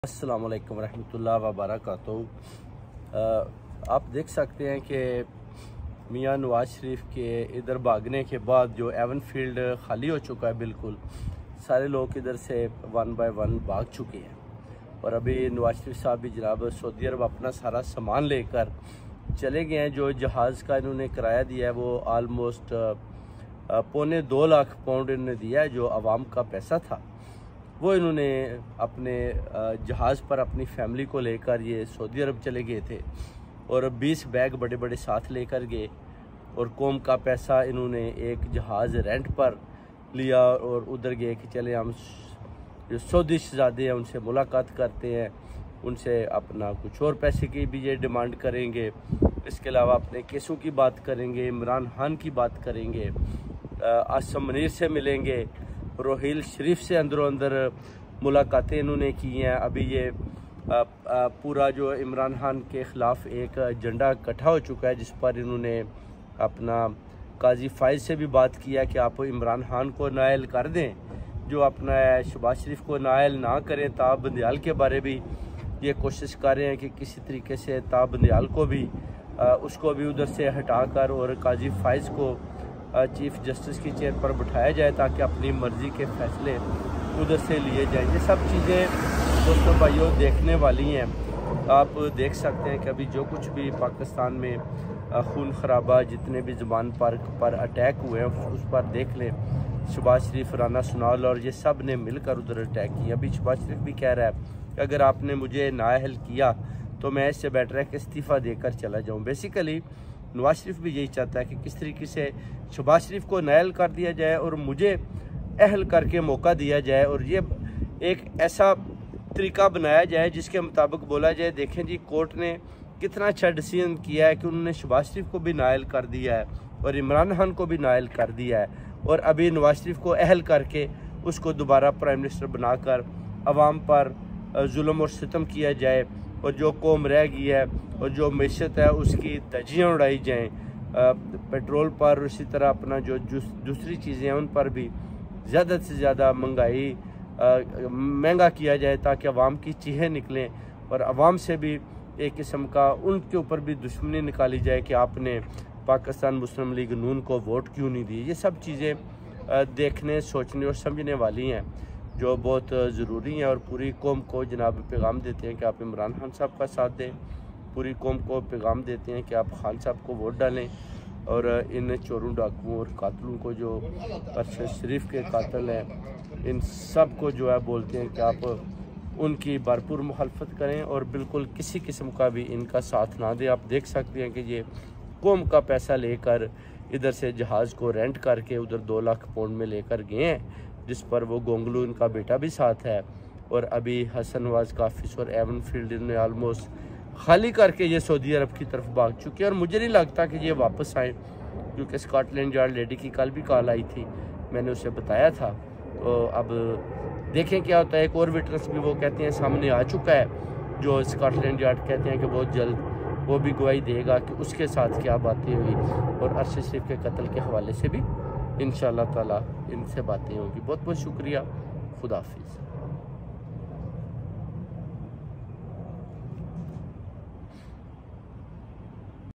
अस्सलाम वालेकुम रहमतुल्लाह व बरकातहू। आप देख सकते हैं कि मियाँ नवाज शरीफ के इधर भागने के बाद जो एवन फील्ड खाली हो चुका है, बिल्कुल सारे लोग इधर से वन बाय वन भाग चुके हैं। और अभी नवाज शरीफ साहब भी जनाब सऊदी अरब अपना सारा सामान लेकर चले गए हैं। जो जहाज़ का इन्होंने किराया दिया है वो आलमोस्ट पौने 2 लाख पाउंड इन्होंने दिया है, जो आवाम का पैसा था वो इन्होंने अपने जहाज़ पर अपनी फैमिली को लेकर ये सऊदी अरब चले गए थे और 20 बैग बड़े बड़े साथ लेकर गए। और कौम का पैसा इन्होंने एक जहाज़ रेंट पर लिया और उधर गए कि चले हम जो सऊदी शहज़ादे हैं उनसे मुलाकात करते हैं, उनसे अपना कुछ और पैसे की भी ये डिमांड करेंगे। इसके अलावा अपने केसों की बात करेंगे, इमरान खान की बात करेंगे, आसम मुनीर से मिलेंगे, रोहिल शरीफ से अंदरों अंदर मुलाकातें इन्होंने की हैं। अभी ये पूरा जो इमरान खान के ख़िलाफ़ एक एजेंडा इकट्ठा हो चुका है, जिस पर इन्होंने अपना काजी फाइज से भी बात किया कि आप इमरान खान को नायल कर दें, जो अपना शहबाज शरीफ को नायल ना करें। ताब बंदियाल के बारे भी ये कोशिश कर रहे हैं कि किसी तरीके से ताब बंदियाल को भी उसको भी उधर से हटाकर और काजी फाइज को चीफ जस्टिस की चेयर पर बिठाया जाए ताकि अपनी मर्ज़ी के फ़ैसले उधर से लिए जाएँ। ये सब चीज़ें दोस्तों भाइयों देखने वाली हैं। आप देख सकते हैं कि अभी जो कुछ भी पाकिस्तान में खून खराबा जितने भी ज़बान पर अटैक हुए हैं उस पर देख लें। शहबाज शरीफ, राना सुनाल और ये सब ने मिलकर उधर अटैक किया। अभी शहबाज शरीफ भी कह रहा है कि अगर आपने मुझे नाअहल किया तो मैं इससे बेटर है कि इस्तीफ़ा देकर चला जाऊँ। बेसिकली नवाज शरीफ भी यही चाहता है कि किस तरीके से शहबाज शरीफ को नायल कर दिया जाए और मुझे अहल करके मौका दिया जाए, और ये एक ऐसा तरीका बनाया जाए जिसके मुताबिक बोला जाए देखें जी कोर्ट ने कितना अच्छा डिसीजन किया है कि उन्होंने शहबाज शरीफ को भी नायल कर दिया है और इमरान खान को भी नायल कर दिया है, और अभी नवाज शरीफ को अहल करके उसको दोबारा प्राइम मिनिस्टर बनाकर अवाम पर जुल्म और सितम किया जाए, और जो कौम रह गई है और जो मैशत है उसकी धज्जियाँ उड़ाई जाएँ। पेट्रोल पर, इसी तरह अपना जो दूसरी चीज़ें हैं उन पर भी ज़्यादा से ज़्यादा महंगा किया जाए ताकि अवाम की चीखें निकलें और अवाम से भी एक किस्म का उनके ऊपर भी दुश्मनी निकाली जाए कि आपने पाकिस्तान मुस्लिम लीग नून को वोट क्यों नहीं दी। ये सब चीज़ें देखने, सोचने और समझने वाली हैं जो बहुत ज़रूरी हैं, और पूरी कौम को जनाब पैगाम देते हैं कि आप इमरान खान साहब का साथ दें। पूरी कौम को पैगाम देते हैं कि आप खान साहब को वोट डालें, और इन चोरों, डाकुओं और कातलों को, जो अरशद शरीफ के कातिल हैं, इन सब को जो है बोलते हैं कि आप उनकी भरपूर मुखालफत करें और बिल्कुल किसी किस्म का भी इनका साथ ना दें। आप देख सकते हैं कि ये कौम का पैसा लेकर इधर से जहाज़ को रेंट करके उधर 2 लाख पाउंड में लेकर गए हैं, जिस पर वो गोंगलू इनका बेटा भी साथ है। और अभी हसन नवाज का ऑफिस और एवन फील्ड ने आलमोस्ट खाली करके ये सऊदी अरब की तरफ भाग चुके हैं, और मुझे नहीं लगता कि ये वापस आए, क्योंकि स्कॉटलैंड यार्ड लेडी की कल भी कॉल आई थी, मैंने उसे बताया था। तो अब देखें क्या होता है। एक और विटनेस भी वो कहते हैं सामने आ चुका है, जो स्कॉटलैंड यार्ड कहते हैं कि बहुत जल्द वो भी गवाही देगा कि उसके साथ क्या बातें हुई, और अरशद शरीफ के कत्ल के हवाले से भी इंशाअल्लाह ताला इनसे बातें होंगी। बहुत बहुत शुक्रिया। खुदा हाफिज़।